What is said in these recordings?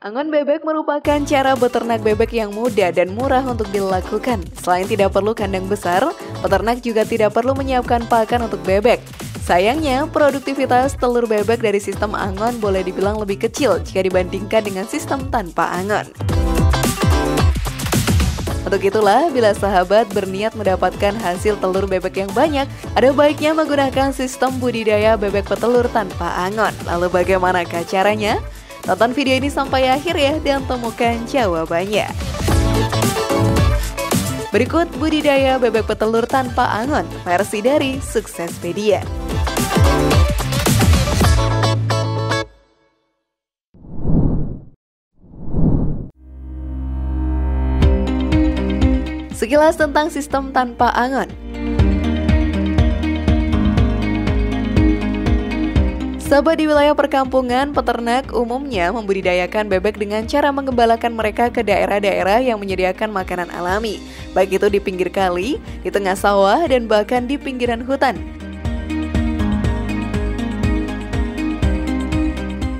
Angon bebek merupakan cara beternak bebek yang mudah dan murah untuk dilakukan. Selain tidak perlu kandang besar, peternak juga tidak perlu menyiapkan pakan untuk bebek. Sayangnya, produktivitas telur bebek dari sistem angon boleh dibilang lebih kecil jika dibandingkan dengan sistem tanpa angon. Untuk itulah, bila sahabat berniat mendapatkan hasil telur bebek yang banyak, ada baiknya menggunakan sistem budidaya bebek petelur tanpa angon. Lalu bagaimanakah caranya? Tonton video ini sampai akhir ya dan temukan jawabannya. Berikut budidaya bebek petelur tanpa angon, versi dari Suksespedia. Sekilas tentang sistem tanpa angon. Sahabat, di wilayah perkampungan, peternak umumnya membudidayakan bebek dengan cara mengembalakan mereka ke daerah-daerah yang menyediakan makanan alami, baik itu di pinggir kali, di tengah sawah, dan bahkan di pinggiran hutan.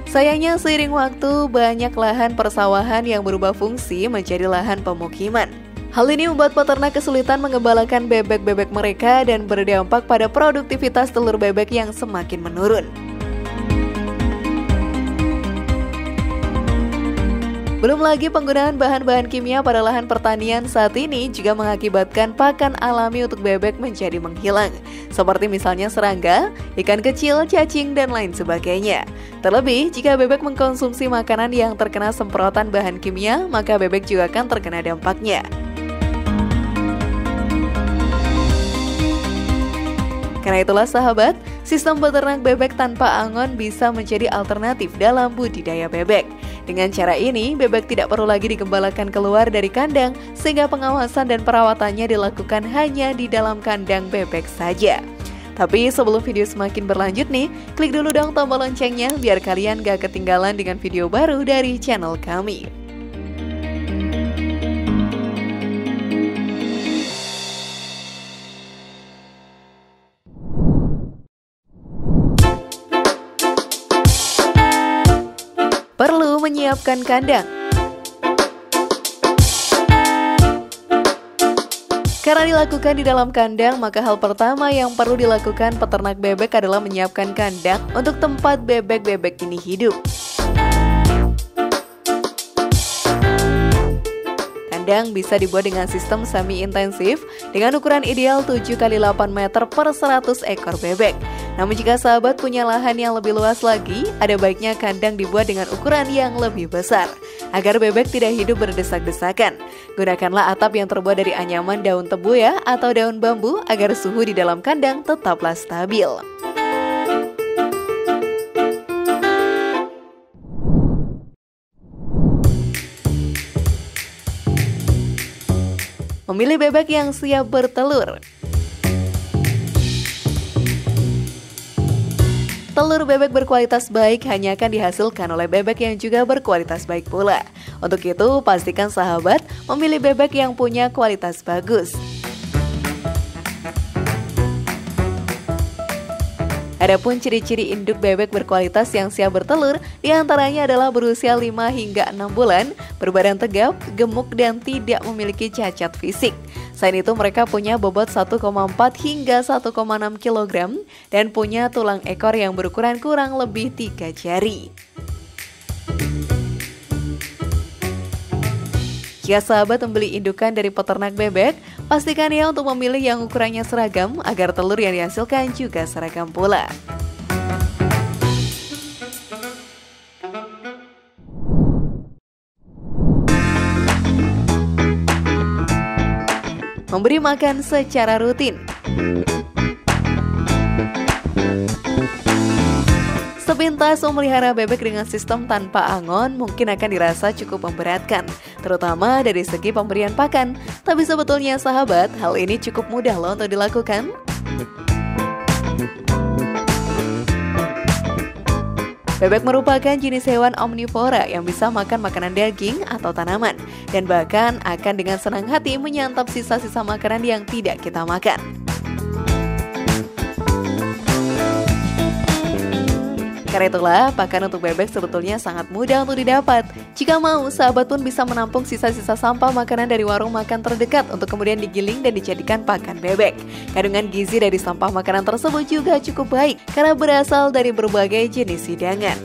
Sayangnya, seiring waktu, banyak lahan persawahan yang berubah fungsi menjadi lahan pemukiman. Hal ini membuat peternak kesulitan mengembalakan bebek-bebek mereka dan berdampak pada produktivitas telur bebek yang semakin menurun. Belum lagi penggunaan bahan-bahan kimia pada lahan pertanian saat ini juga mengakibatkan pakan alami untuk bebek menjadi menghilang, seperti misalnya serangga, ikan kecil, cacing, dan lain sebagainya. Terlebih, jika bebek mengkonsumsi makanan yang terkena semprotan bahan kimia, maka bebek juga akan terkena dampaknya. Karena itulah sahabat, sistem beternak bebek tanpa angon bisa menjadi alternatif dalam budidaya bebek. Dengan cara ini, bebek tidak perlu lagi digembalakan keluar dari kandang, sehingga pengawasan dan perawatannya dilakukan hanya di dalam kandang bebek saja. Tapi sebelum video semakin berlanjut nih, klik dulu dong tombol loncengnya biar kalian gak ketinggalan dengan video baru dari channel kami. Perlu menyiapkan kandang. Karena dilakukan di dalam kandang, maka hal pertama yang perlu dilakukan peternak bebek adalah menyiapkan kandang untuk tempat bebek-bebek ini hidup. Kandang bisa dibuat dengan sistem semi-intensif dengan ukuran ideal 7x8 meter per 100 ekor bebek. Namun jika sahabat punya lahan yang lebih luas lagi, ada baiknya kandang dibuat dengan ukuran yang lebih besar, agar bebek tidak hidup berdesak-desakan. Gunakanlah atap yang terbuat dari anyaman daun tebu ya, atau daun bambu agar suhu di dalam kandang tetaplah stabil. Memilih bebek yang siap bertelur. Telur bebek berkualitas baik hanya akan dihasilkan oleh bebek yang juga berkualitas baik pula. Untuk itu, pastikan sahabat memilih bebek yang punya kualitas bagus. Adapun ciri-ciri induk bebek berkualitas yang siap bertelur diantaranya adalah berusia 5 hingga 6 bulan, berbadan tegap, gemuk, dan tidak memiliki cacat fisik. Selain itu mereka punya bobot 1,4 hingga 1,6 kg dan punya tulang ekor yang berukuran kurang lebih 3 jari. Jika sahabat membeli indukan dari peternak bebek, pastikan ya untuk memilih yang ukurannya seragam agar telur yang dihasilkan juga seragam pula. Memberi makan secara rutin. Sepintas memelihara bebek dengan sistem tanpa angon mungkin akan dirasa cukup memberatkan, terutama dari segi pemberian pakan. Tapi sebetulnya sahabat, hal ini cukup mudah loh untuk dilakukan. Bebek merupakan jenis hewan omnivora yang bisa makan makanan daging atau tanaman, dan bahkan akan dengan senang hati menyantap sisa-sisa makanan yang tidak kita makan. Karena itulah, pakan untuk bebek sebetulnya sangat mudah untuk didapat. Jika mau, sahabat pun bisa menampung sisa-sisa sampah makanan dari warung makan terdekat untuk kemudian digiling dan dijadikan pakan bebek. Kandungan gizi dari sampah makanan tersebut juga cukup baik karena berasal dari berbagai jenis hidangan.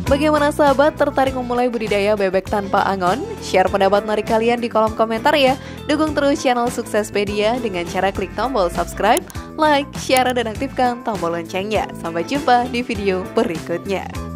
Bagaimana sahabat, tertarik memulai budidaya bebek tanpa angon? Share pendapat menarik kalian di kolom komentar ya. Dukung terus channel Suksespedia dengan cara klik tombol subscribe, like, share, dan aktifkan tombol loncengnya. Sampai jumpa di video berikutnya.